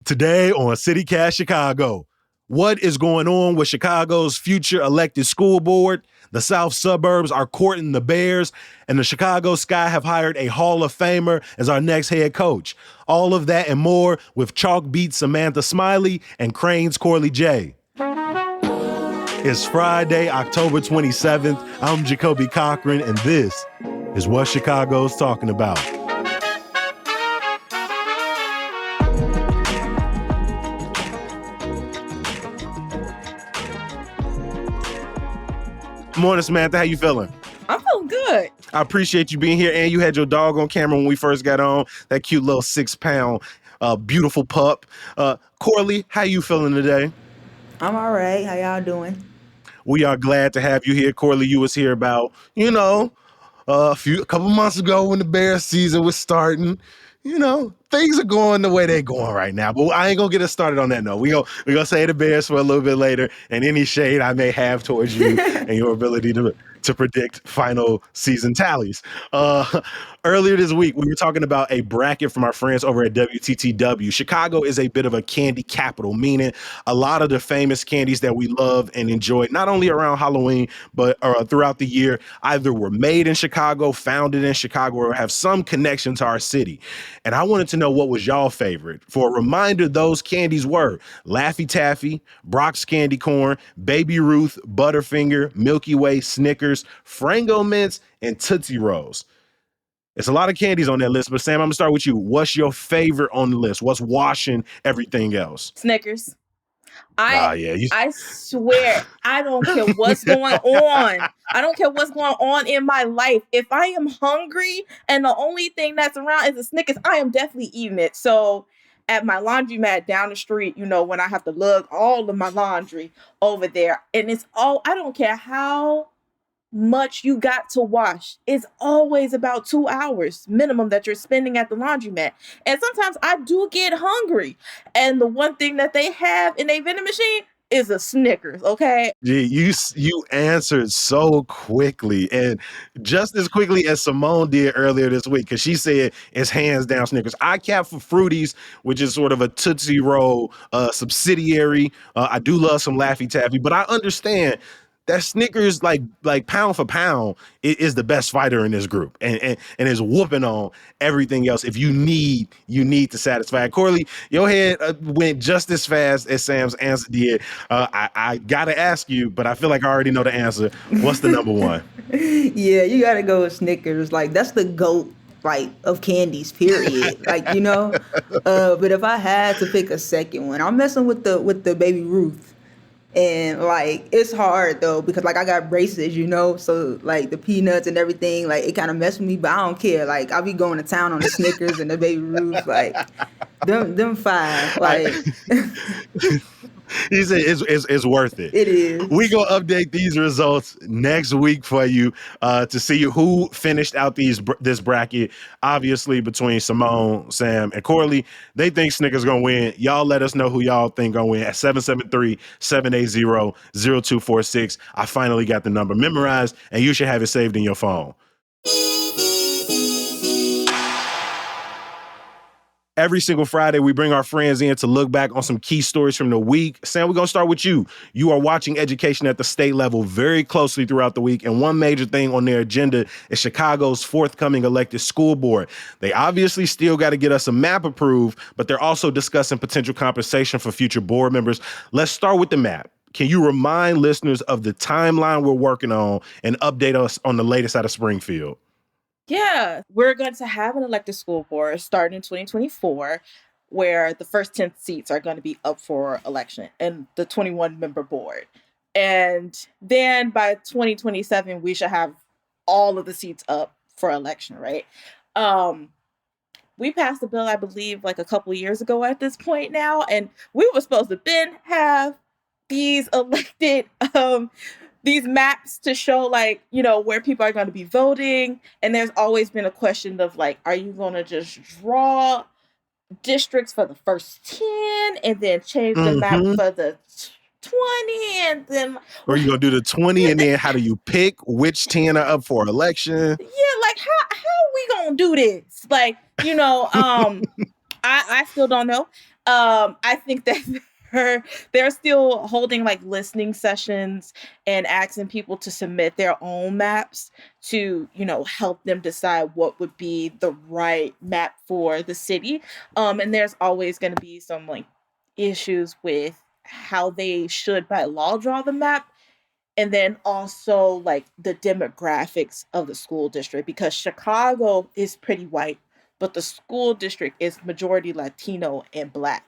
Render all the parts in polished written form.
Today on CityCast Chicago, what is going on with Chicago's future elected school board? The South Suburbs are courting the Bears, and the Chicago Sky have hired a Hall of Famer as our next head coach. All of that and more with Chalk Beats Samantha Smiley and Crane's Corley J. It's Friday, October 27th. I'm Jacoby Cochran, and this is what Chicago's talking about. Morning, Samantha. How you feeling? I'm feeling good. I appreciate you being here, and you had your dog on camera when we first got on. That cute little 6-pound, beautiful pup. Corley, how you feeling today? I'm all right. How y'all doing? We are glad to have you here. Corley, you was here about, a couple months ago when the Bears season was starting. Things are going the way they're going right now. But I ain't gonna get us started on that note. We gonna say the Bears for a little bit later, and any shade I may have towards you and your ability to predict final season tallies. Earlier this week, we were talking about a bracket from our friends over at WTTW. Chicago is a bit of a candy capital, meaning a lot of the famous candies that we love and enjoy, not only around Halloween, but throughout the year, either were made in Chicago, founded in Chicago, or have some connection to our city. And I wanted to know what was y'all favorite. For a reminder, those candies were Laffy Taffy, Brock's Candy Corn, Baby Ruth, Butterfinger, Milky Way, Snickers, Frango Mints, and Tootsie Rolls. It's a lot of candies on that list, but Sam, I'm gonna start with you. What's your favorite on the list? What's washing everything else? Snickers. I swear, I don't care what's going on. I don't care what's going on in my life. If I am hungry and the only thing that's around is a Snickers, I am definitely eating it. So at my laundromat down the street, when I have to lug all of my laundry over there, and I don't care how much you got to wash. It's always about 2 hours minimum that you're spending at the laundromat. And sometimes I do get hungry. And the one thing that they have in a vending machine is a Snickers, okay? Gee, you answered so quickly, and just as quickly as Simone did earlier this week, because she said it's hands down Snickers. I cap for Fruities, which is sort of a Tootsie Roll subsidiary. I do love some Laffy Taffy, but I understand that Snickers, like pound for pound, is the best fighter in this group, and is whooping on everything else. If you need to satisfy it. Corley, your head went just as fast as Sam's answer did. I gotta ask you, but I feel like I already know the answer. What's the number one? Yeah, you gotta go with Snickers. Like, that's the GOAT, of candies, period. But if I had to pick a second one, I'm messing with the Baby Ruth. And it's hard though, because I got braces, so the peanuts and everything, it kind of messed with me, but I don't care. I'll be going to town on the Snickers and the Baby Ruth, them five. He said it's worth it. It is. We gonna update these results next week for you to see who finished out this bracket. Obviously, between Simone, Sam, and Corley, they think Snickers gonna win. Y'all let us know who y'all think gonna win at 773-780-0246. I finally got the number memorized, and you should have it saved in your phone. Every single Friday, we bring our friends in to look back on some key stories from the week. Sam, we're going to start with you. You are watching education at the state level very closely throughout the week, and one major thing on their agenda is Chicago's forthcoming elected school board. They obviously still got to get us a map approved, but they're also discussing potential compensation for future board members. Let's start with the map. Can you remind listeners of the timeline we're working on and update us on the latest out of Springfield? Yeah, we're going to have an elected school board starting in 2024, where the first 10 seats are going to be up for election and the 21-member board. And then by 2027, we should have all of the seats up for election, right? We passed a bill, I believe, a couple years ago at this point now, and we were supposed to then have these elected these maps to show where people are going to be voting. And there's always been a question of are you going to just draw districts for the first 10 and then change the map for the 20 and then... Or you going to do the 20 and then how do you pick which 10 are up for election? Yeah, how are we going to do this? I still don't know. I think that they're still holding like listening sessions and asking people to submit their own maps to, help them decide what would be the right map for the city. And there's always going to be some like issues with how they should by law draw the map, and then also like the demographics of the school district, because Chicago is pretty white, but the school district is majority Latino and black.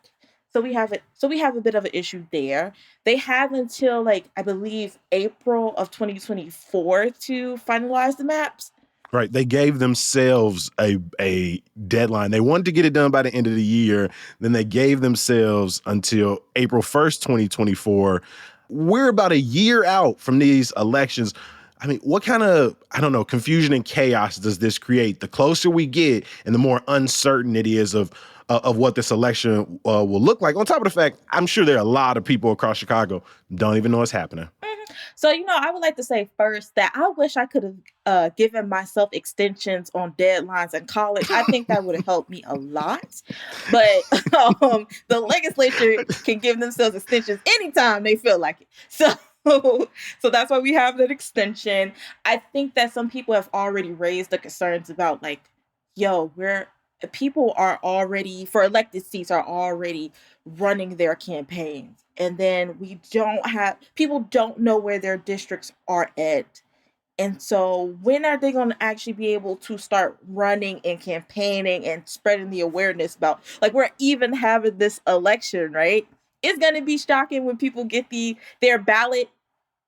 So we have a bit of an issue there. They have until like I believe April of 2024 to finalize the maps. Right. They gave themselves a deadline. They wanted to get it done by the end of the year. Then they gave themselves until April 1st, 2024. We're about a year out from these elections. I mean, what kind of, I don't know, confusion and chaos does this create? The closer we get and the more uncertain it is of what this election will look like. On top of the fact, I'm sure there are a lot of people across Chicago don't even know what's happening. So, I would like to say first that I wish I could have given myself extensions on deadlines in college. I think that would have helped me a lot. But the legislature can give themselves extensions anytime they feel like it. So that's why we have that extension. I think that some people have already raised the concerns about like, yo, people are already for elected seats are already running their campaigns, and then we don't have people don't know where their districts are at. And so when are they going to actually be able to start running and campaigning and spreading the awareness about like we're even having this election, right? It's going to be shocking when people get their ballot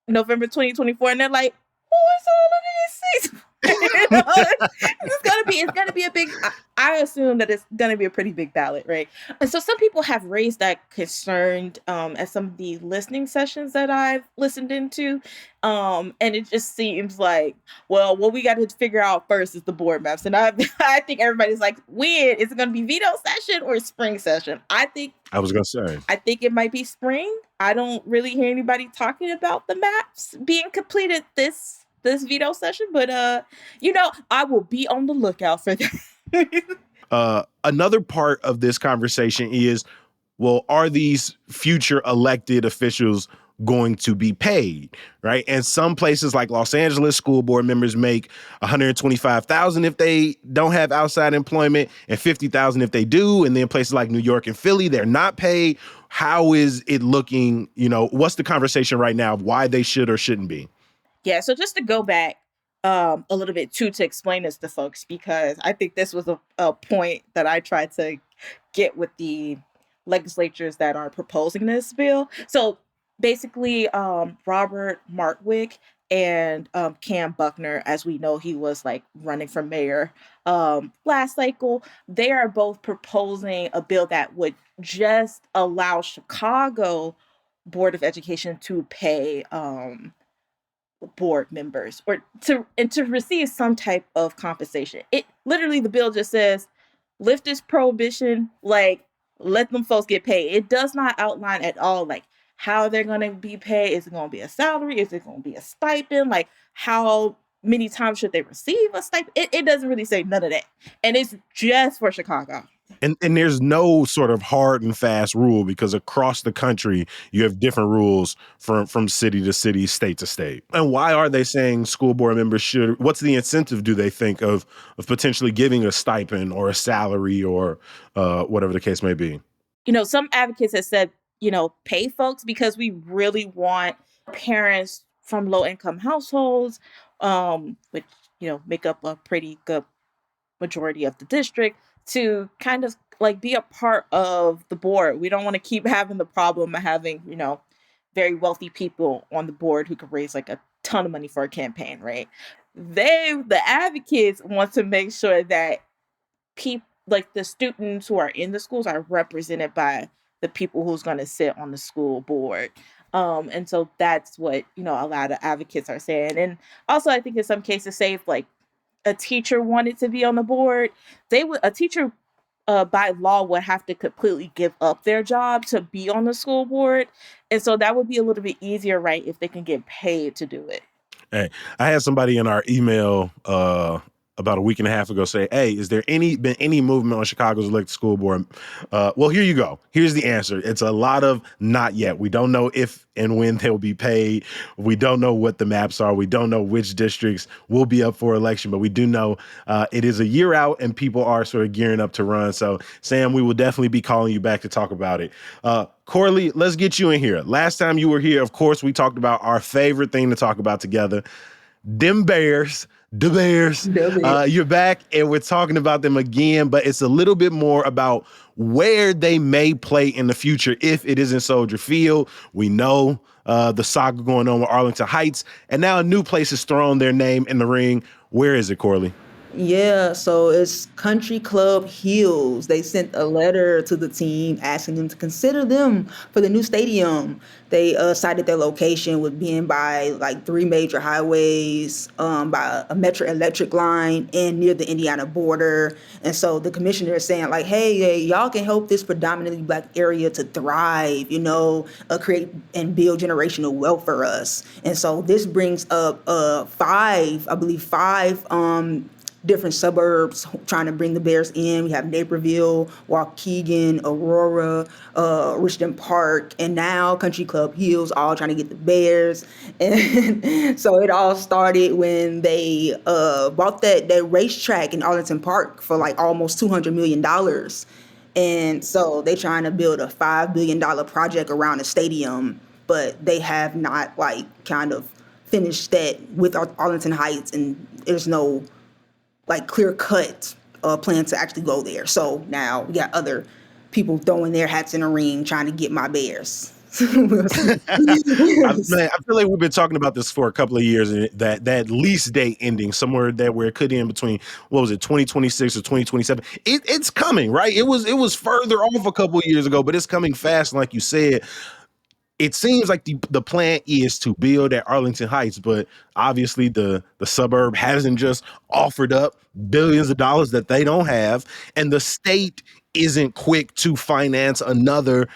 November 2024 and they're like, who is all of these seats? It's gonna be a big. I assume that it's gonna be a pretty big ballot, right? And so some people have raised that concern at some of the listening sessions that I've listened into, and it just seems like, well, what we got to figure out first is the board maps, and I think everybody's like, when is it gonna be veto session or spring session? I was gonna say. I think it might be spring. I don't really hear anybody talking about the maps being completed this veto session, but I will be on the lookout for that. Another part of this conversation is, well, are these future elected officials going to be paid, right? And some places like Los Angeles school board members make $125,000 if they don't have outside employment and $50,000 if they do. And then places like New York and Philly, they're not paid. How is it looking? What's the conversation right now of why they should or shouldn't be? Yeah, so just to go back a little bit too to explain this to folks, because I think this was a point that I tried to get with the legislatures that are proposing this bill. So basically, Robert Martwick and Cam Buckner, as we know, he was like running for mayor last cycle. They are both proposing a bill that would just allow Chicago Board of Education to pay board members or to receive some type of compensation. It literally, the bill just says lift this prohibition, like let them folks get paid. It does not outline at all like how they're going to be paid. Is it going to be a salary? Is it going to be a stipend? Like how many times should they receive a stipend? It doesn't really say none of that. And it's just for Chicago. And there's no sort of hard and fast rule, because across the country, you have different rules from city to city, state to state. And why are they saying school board members should? What's the incentive, do they think, of potentially giving a stipend or a salary or whatever the case may be? Some advocates have said, pay folks, because we really want parents from low income households, which, make up a pretty good majority of the district, to kind of like be a part of the board. We don't want to keep having the problem of having, very wealthy people on the board who could raise like a ton of money for a campaign, right? The advocates want to make sure that people like the students who are in the schools are represented by the people who's going to sit on the school board. And so that's what, a lot of advocates are saying. And also I think in some cases, say if like a teacher wanted to be on the board, a teacher by law would have to completely give up their job to be on the school board. And so that would be a little bit easier, right, if they can get paid to do it. Hey, I had somebody in our email about a week and a half ago say, "Hey, is there been any movement on Chicago's elected school board?" Well, here you go. Here's the answer. It's a lot of not yet. We don't know if and when they'll be paid. We don't know what the maps are. We don't know which districts will be up for election, but we do know it is a year out and people are sort of gearing up to run. So, Sam, we will definitely be calling you back to talk about it. Corley, let's get you in here. Last time you were here, of course, we talked about our favorite thing to talk about together, them Bears. The Bears. You're back and we're talking about them again, but it's a little bit more about where they may play in the future if it isn't Soldier Field. We know the saga going on with Arlington Heights, and now a new place has thrown their name in the ring. Where is it, Corley? Yeah, so it's Country Club Hills. They sent a letter to the team asking them to consider them for the new stadium. They cited their location with being by like three major highways, by a metro electric line, and near the Indiana border. And so the commissioner is saying like, hey, y'all can help this predominantly black area to thrive, create and build generational wealth for us. And so this brings up five, I believe five different suburbs trying to bring the Bears in. We have Naperville, Waukegan, Aurora, Richmond Park, and now Country Club Hills, all trying to get the Bears. And so it all started when they bought that racetrack in Arlington Park for like almost $200 million. And so they trying to build a $5 billion project around the stadium, but they have not like kind of finished that with Arlington Heights, and there's no like clear cut plan to actually go there. So now we got other people throwing their hats in the ring trying to get my Bears. Man, I feel like we've been talking about this for a couple of years, and that lease date ending somewhere there where it could end between, what was it, 2026 or 2027. It's coming, right? It was further off a couple of years ago, but it's coming fast. And like you said, it seems like the plan is to build at Arlington Heights, but obviously the suburb hasn't just offered up billions of dollars that they don't have, and the state isn't quick to finance another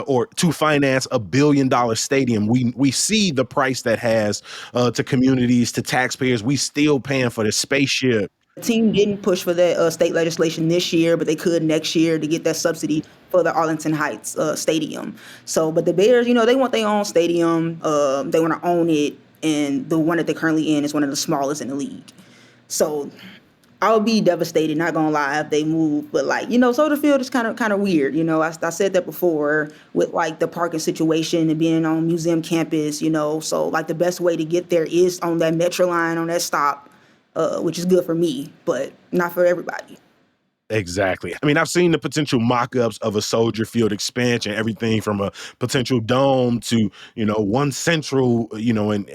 or to finance $1 billion stadium. We see the price that has to communities, to taxpayers. We still paying for the spaceship. The team didn't push for that state legislation this year, but they could next year to get that subsidy for the Arlington Heights stadium. So, but the Bears, they want their own stadium. They want to own it, and the one that they're currently in is one of the smallest in the league. So, I'll be devastated, not gonna lie, if they move. But like, Soldier Field is kind of weird. I said that before with like the parking situation and being on museum campus. So like the best way to get there is on that Metro line on that stop. Which is good for me, but not for everybody. Exactly. I mean, I've seen the potential mock-ups of a Soldier Field expansion, everything from a potential dome to, one central, and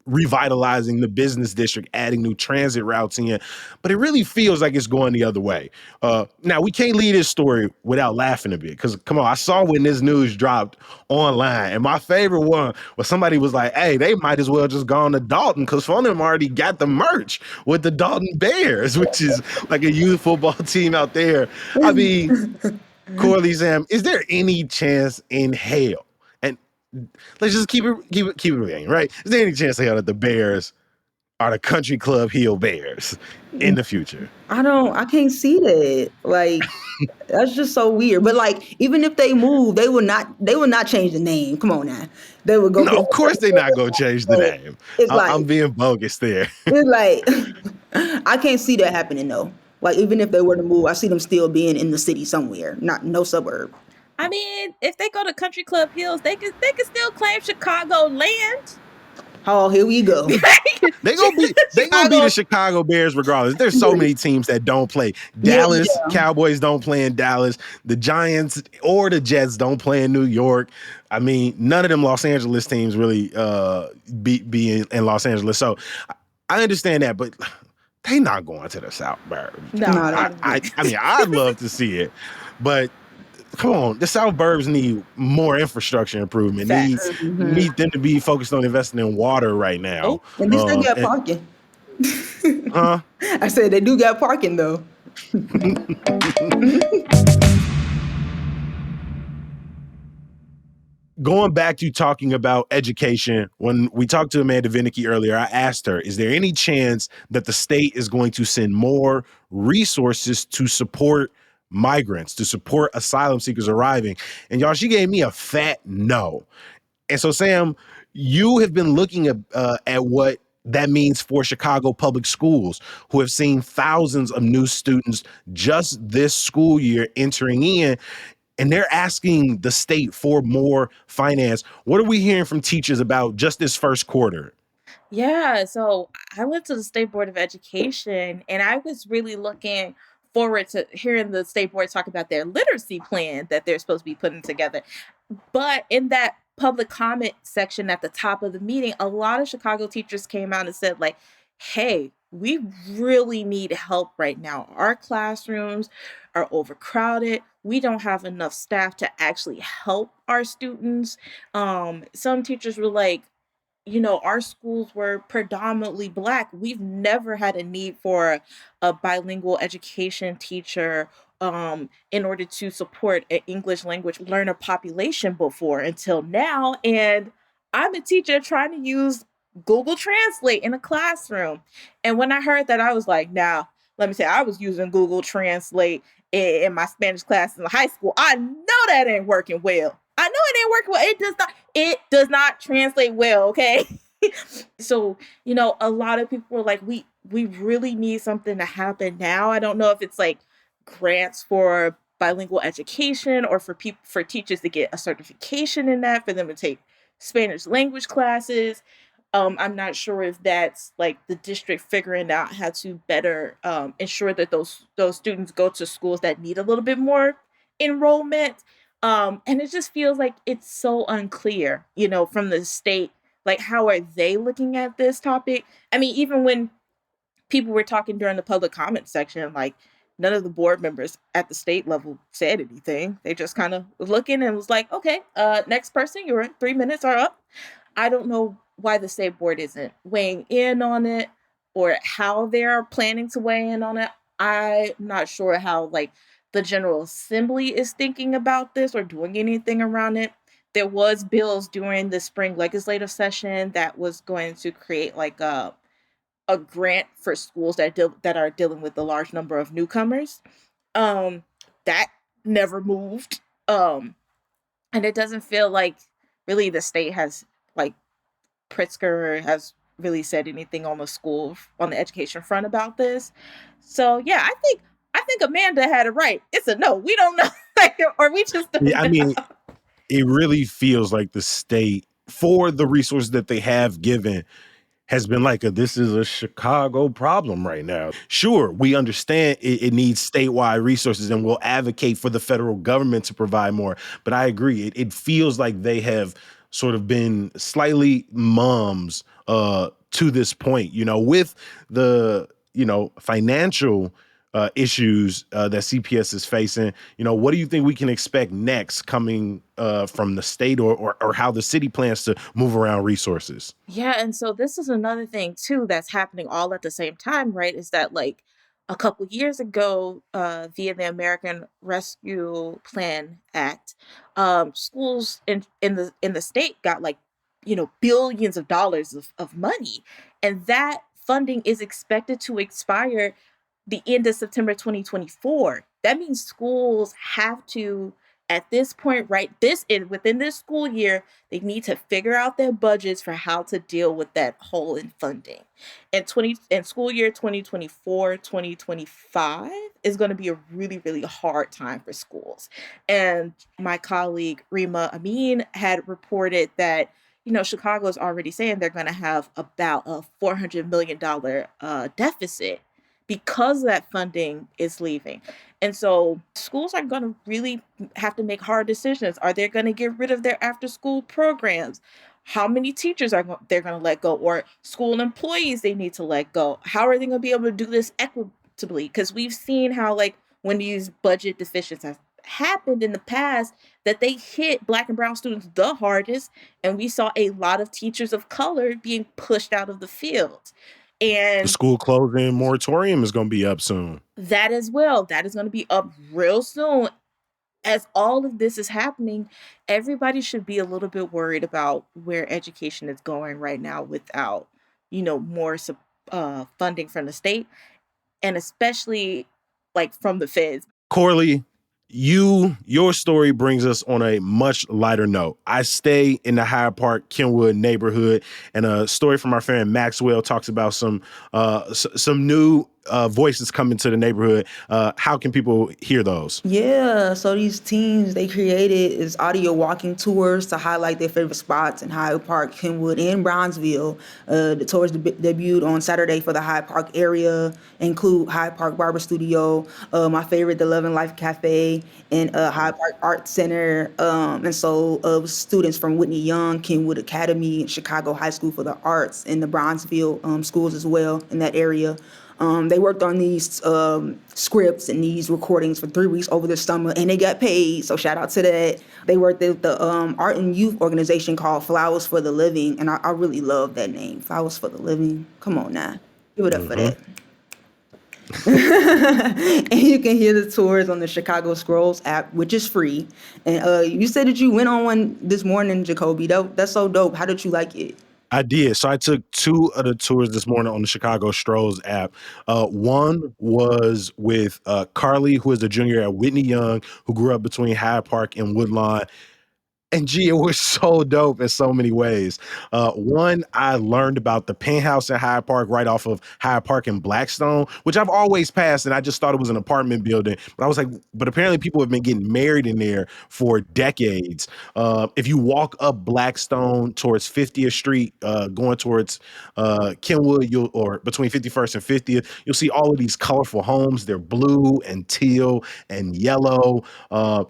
revitalizing the business district, adding new transit routes in. But it really feels like it's going the other way. Now, we can't leave this story without laughing a bit, because, come on, I saw when this news dropped online, and my favorite one was somebody was like, hey, they might as well just gone to Dalton, because some of them already got the merch with the Dalton Bears, which is like a youth football team out there. I mean, Corley, Sam, is there any chance in hell? And let's just keep it real, right? Is there any chance in hell that the Bears are the Country Club Hill Bears in the future? I can't see that. Like, that's just so weird. But like, even if they move, they will not change the name. Come on now. They would go. No, of course they're not gonna change the name. I'm being bogus there. It's like I can't see that happening though. Like, even if they were to move, I see them still being in the city somewhere, no suburb. I mean, if they go to Country Club Hills, they can still claim Chicago land. Oh, here we go. They gonna be the Chicago Bears regardless. There's so many teams that don't play. Dallas Cowboys don't play in Dallas. The Giants or the Jets don't play in New York. I mean, none of them Los Angeles teams really be in Los Angeles. So I understand that, but they not going to the South Burbs. No, I mean, I'd love to see it, but come on, the South Burbs need more infrastructure improvement. Need them to be focused on investing in water right now. And they still got parking. Huh? I said they do got parking though. going back to talking about education, when we talked to Amanda Vinicky earlier, I asked her, is there any chance that the state is going to send more resources to support migrants, to support asylum seekers arriving? And y'all, she gave me a fat no. And so, Sam, you have been looking at what that means for Chicago public schools, who have seen thousands of new students just this school year entering in, and they're asking the state for more finance. What are we hearing from teachers about just this first quarter? Yeah, so I went to the State Board of Education and I was really looking forward to hearing the state board talk about their literacy plan that they're supposed to be putting together. But in that public comment section at the top of the meeting, a lot of Chicago teachers came out and said, like, hey, we really need help right now. Our classrooms are overcrowded. We don't have enough staff to actually help our students. Some teachers were like, our schools were predominantly Black. We've never had a need for a bilingual education teacher in order to support an English language learner population before until now. And I'm a teacher trying to use Google Translate in a classroom. And when I heard that, I was like, now, let me say, I was using Google Translate in my Spanish class in high school. I know that ain't working well. I know it ain't working well. It does not translate well, okay? So, a lot of people were like, we really need something to happen now. I don't know if it's like grants for bilingual education or for teachers to get a certification in that, for them to take Spanish language classes. I'm not sure if that's like the district figuring out how to better ensure that those students go to schools that need a little bit more enrollment. And it just feels like it's so unclear, from the state, like how are they looking at this topic? I mean, even when people were talking during the public comment section, like none of the board members at the state level said anything. They just kind of was looking and was like, okay, next person, your 3 minutes are up. I don't know why the state board isn't weighing in on it or how they're planning to weigh in on it. I'm not sure how like the General Assembly is thinking about this or doing anything around it. There was bills during the spring legislative session that was going to create like a grant for schools that are dealing with a large number of newcomers. Um, that never moved. And it doesn't feel like really the state has like Pritzker has really said anything on the education front about this. So yeah, I think Amanda had it right. It's a no. We don't know, or we just don't Yeah, I know. mean, it really feels like the state, for the resources that they have given, has been like this is a Chicago problem right now. Sure, we understand it needs statewide resources and we'll advocate for the federal government to provide more. But I agree, it feels like they have sort of been slightly mums to this point, with the, financial issues that CPS is facing. What do you think we can expect next coming from the state or how the city plans to move around resources? Yeah, and so this is another thing too that's happening all at the same time, right? Is that like a couple years ago, via the American Rescue Plan Act, schools in the state got like billions of dollars of money, and that funding is expected to expire the end of September 2024. That means schools have to, at this point, right, within this school year, they need to figure out their budgets for how to deal with that hole in funding. And school year 2024-2025 is going to be a really, really hard time for schools. And my colleague Rima Amin had reported that Chicago is already saying they're going to have about a $400 million deficit because that funding is leaving. And so schools are going to really have to make hard decisions. Are they going to get rid of their after school programs? How many teachers they're going to let go, or school employees they need to let go? How are they going to be able to do this equitably? Because we've seen how like when these budget deficiencies have happened in the past, that they hit Black and brown students the hardest, and we saw a lot of teachers of color being pushed out of the field. The And school closing moratorium is going to be up soon. that as well, that is going to be up real soon. as all of this is happening, everybody should be a little bit worried about where education is going right now without, more funding from the state, and especially like from the feds. Corley, your story brings us on a much lighter note. I stay in the Hyde Park Kenwood neighborhood, and a story from our friend Maxwell talks about some new voices coming to the neighborhood. How can people hear those? Yeah, so these teams they created is audio walking tours to highlight their favorite spots in Hyde Park, Kenwood, and Bronzeville. The tours debuted on Saturday for the Hyde Park area, include Hyde Park Barber Studio, my favorite, the Love and Life Cafe, and Hyde Park Art Center. And so students from Whitney Young, Kenwood Academy, Chicago High School for the Arts, and the Bronzeville schools as well in that area. They worked on these scripts and these recordings for 3 weeks over the summer, and they got paid. So shout out to that. They worked at the art and youth organization called Flowers for the Living, and I really love that name, Flowers for the Living. Come on now, give it up for Mm-hmm. that. And you can hear the tours on the Chicago Scrolls app, which is free. And you said that you went on one this morning, Jacoby. That's so dope. How did you like it? I did. So I took two of the tours this morning on the Chicago Strolls app. One was with Carly, who is a junior at Whitney Young, who grew up between Hyde Park and Woodlawn. And gee, it was so dope in so many ways. One, I learned about the penthouse in Hyde Park right off of Hyde Park and Blackstone, which I've always passed, and I just thought it was an apartment building. But I was like, but apparently people have been getting married in there for decades. If you walk up Blackstone towards 50th Street, going towards Kenwood, or between 51st and 50th, you'll see all of these colorful homes. They're blue and teal and yellow.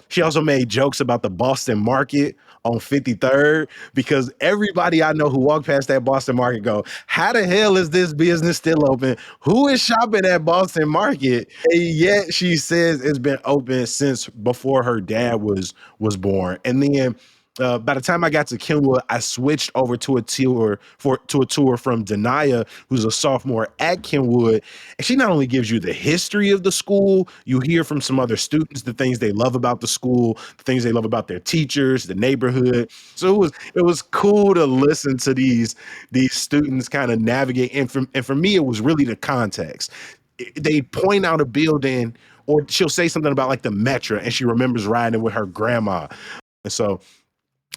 She also made jokes about the Boston Market on 53rd, because everybody I know who walk past that Boston Market go, how the hell is this business still open? Who is shopping at Boston Market? And yet she says it's been open since before her dad was born. And then by the time I got to Kenwood, I switched over to a tour from Denia, who's a sophomore at Kenwood. And she not only gives you the history of the school, you hear from some other students the things they love about the school, the things they love about their teachers, the neighborhood. So it was cool to listen to these students kind of navigate. And for me, it was really the context. They point out a building, or she'll say something about like the Metro, and she remembers riding with her grandma. And so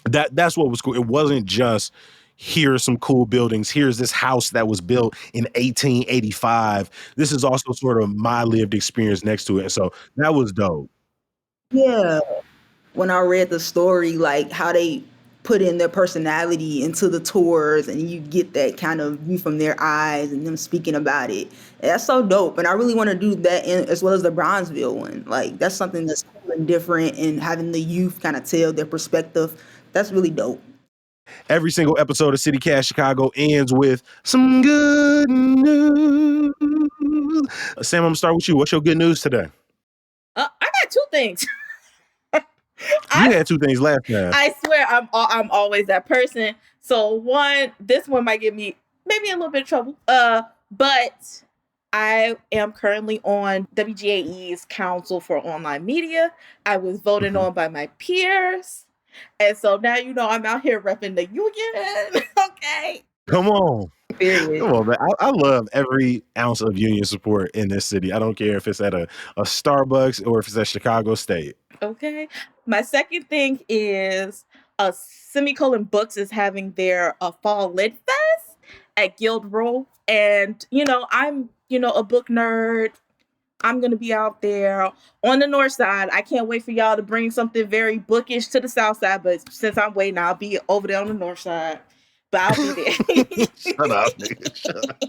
that's what was cool. It wasn't just here's some cool buildings. Here's this house that was built in 1885. This is also sort of my lived experience next to it. And so that was dope. Yeah. When I read the story, like how they put in their personality into the tours, and you get that kind of view from their eyes and them speaking about it. That's so dope. And I really want to do that as well as the Bronzeville one. Like that's something that's cool and different, and having the youth kind of tell their perspective. That's really dope. Every single episode of City Cast Chicago ends with some good news. Sam, I'm gonna start with you. What's your good news today? I got two things. You I had two things last time. I swear I'm always that person. So this one might get me maybe a little bit of trouble. But I am currently on WGAE's Council for Online Media. I was voted Mhm. on by my peers. And so now I'm out here repping the union. Okay. Come on. Period. Come on, man. I love every ounce of union support in this city. I don't care if it's at a Starbucks or if it's at Chicago State. Okay. My second thing is Semicolon Books is having their Fall Lit Fest at Guild Row. And, I'm, a book nerd. I'm going to be out there on the north side. I can't wait for y'all to bring something very bookish to the south side. But since I'm waiting, I'll be over there on the north side. But I'll be there. Shut up, nigga. Shut up.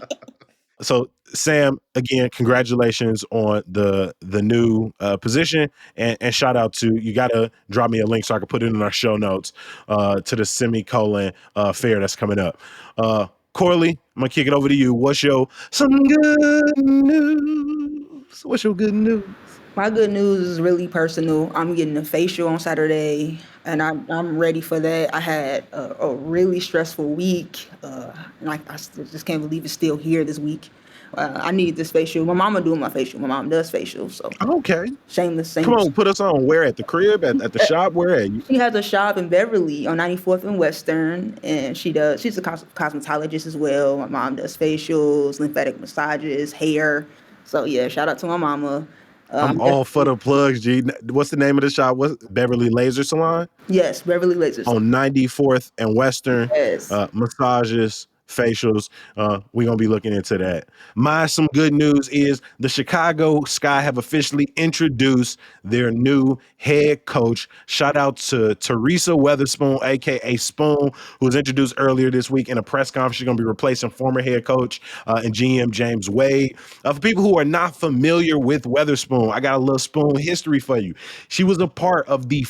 So, Sam, again, congratulations on the new position, and shout out to you. Got to drop me a link so I can put it in our show notes to the semicolon fair that's coming up. Corley, I'm gonna kick it over to you. What's your some good news? What's your good news? My good news is really personal. I'm getting a facial on Saturday, and I'm ready for that. I had a really stressful week, and just can't believe it's still here this week. I need this facial. My mama doing my facial. My mom does facial, so Okay. shameless, Come shameless. on, put us on. Where at the crib? At the shop? Where at you? She has a shop in Beverly on 94th and Western, and she's a cosmetologist as well. My mom does facials, lymphatic massages, hair. So yeah, shout out to my mama. I'm all for Definitely, the plugs, G. What's the name of the shop? What's Beverly Laser Salon? yes, Beverly Laser Salon. On 94th and Western, Yes. massages, facials. We're going to be looking into that. Some good news is the Chicago Sky have officially introduced their new head coach. Shout out to Teresa Weatherspoon, aka Spoon, who was introduced earlier this week in a press conference. She's going to be replacing former head coach and GM James Wade. For people who are not familiar with Weatherspoon, I got a little Spoon history for you. She was a part of the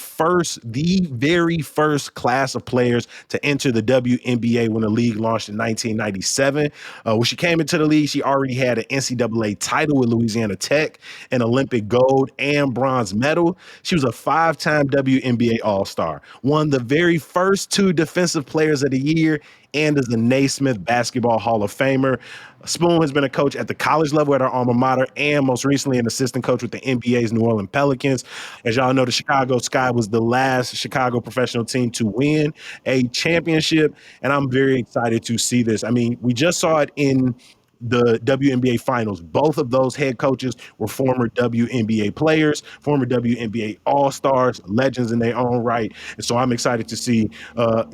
very first class of players to enter the WNBA when the league launched in 1997. When she came into the league, she already had an NCAA title with Louisiana Tech, an Olympic gold and bronze medal. She was a 5-time WNBA All-Star, won the very first 2 Defensive Players of the Year, and is the Naismith Basketball Hall of Famer. Spoon has been a coach at the college level at her alma mater and most recently an assistant coach with the NBA's New Orleans Pelicans. As y'all know, the Chicago Sky was the last Chicago professional team to win a championship, and I'm very excited to see this. I mean, we just saw it in the WNBA finals. Both of those head coaches were former WNBA players, former WNBA All-Stars, legends in their own right. And so I'm excited to see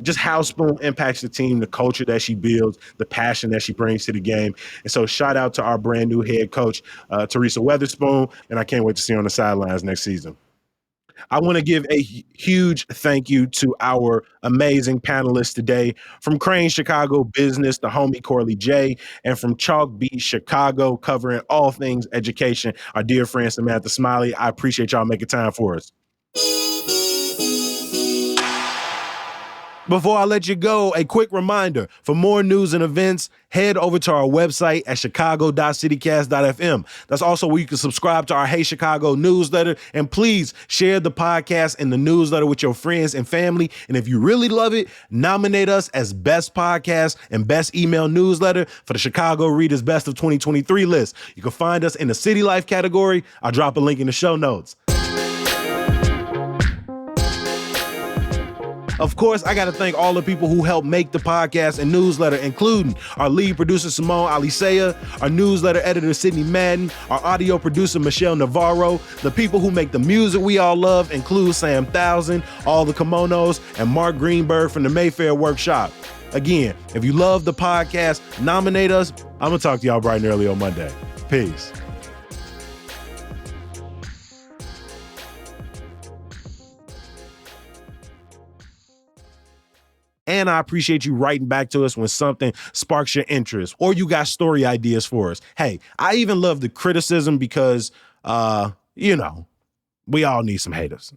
just how Spoon impacts the team, the culture that she builds, the passion that she brings to the game. And so shout out to our brand new head coach, Teresa Weatherspoon, and I can't wait to see her on the sidelines next season. I want to give a huge thank you to our amazing panelists today from Crane Chicago Business, the homie Corley J, and from Chalk Beach Chicago, covering all things education, our dear friend Samantha Smiley. I appreciate y'all making time for us. Before I let you go, a quick reminder, for more news and events, head over to our website at chicago.citycast.fm. That's also where you can subscribe to our Hey Chicago newsletter. And please share the podcast and the newsletter with your friends and family. And if you really love it, nominate us as Best Podcast and Best Email Newsletter for the Chicago Readers Best of 2023 list. You can find us in the City Life category. I'll drop a link in the show notes. Of course, I got to thank all the people who helped make the podcast and newsletter, including our lead producer, Simone Alisea, our newsletter editor, Sydney Madden, our audio producer, Michelle Navarro. The people who make the music we all love include Sam Thousand, All the Kimonos, and Mark Greenberg from the Mayfair Workshop. Again, if you love the podcast, nominate us. I'm going to talk to y'all bright and early on Monday. Peace. And I appreciate you writing back to us when something sparks your interest or you got story ideas for us. Hey, I even love the criticism because, we all need some haters.